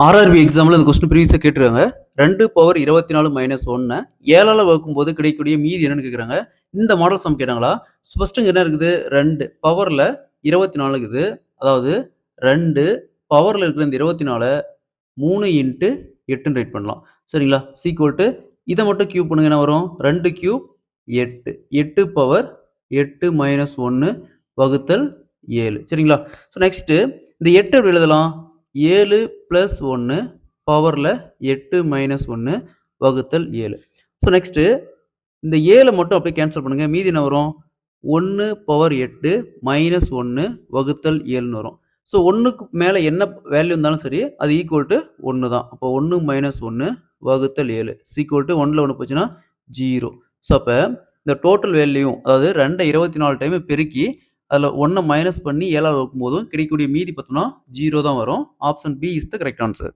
RRB எக்ஸாமில் இந்த question ப்ரீவியஸாக கேட்டிருக்காங்க. 2 பவர் 24 மைனஸ் 1 7ஆல் வகுக்கும்போது கிடைக்கக்கூடிய மீதி என்னன்னு கேட்குறாங்க. இந்த மாடல் சம் கேட்டாங்களா? ஃபர்ஸ்ட்டு என்ன இருக்குது? 2 பவரில் 24 இருக்குது. அதாவது 2 பவரில் இருக்கிற இந்த 24 3 இன்ட்டு 8ன்னு ரைட் பண்ணலாம். சரிங்களா? சீக்வல் டு இதை மட்டும் கியூப் பண்ணுங்க, என்ன வரும்? 2 கியூப் 8. 8 பவர் 8 மைனஸ் 1 வகுத்தல் 7. சரிங்களா? ஸோ நெக்ஸ்ட்டு இந்த 8 எப்படி எழுதலாம்? 7 + 1 பவரில் 8 மைனஸ் 1 வகுத்தல் 7. ஸோ நெக்ஸ்ட்டு இந்த 7 மட்டும் அப்படியே கேன்சல் பண்ணுங்க. மீதி என்ன வரும்? 1 பவர் 8 மைனஸ் 1 வகுத்தல் 7ன்னு வரும். ஸோ 1க்கு மேலே என்ன வேல்யூ இருந்தாலும் சரி, அது ஈக்குவல் டு 1 தான். அப்போ 1 மைனஸ் 1 வகுத்தல் 7 ஈக்குவல் டு 1ல் 1 போச்சுன்னா 0. ஸோ அப்போ இந்த டோட்டல் வேல்யூ, அதாவது 2 24 டைம் பெருக்கி அதில் 1 மைனஸ் பண்ணி 7ஆல் வகுக்கும்போதும் கிடைக்கக்கூடிய மீதி பார்த்தோம்னா 0 தான் வரும். Option B is the correct answer.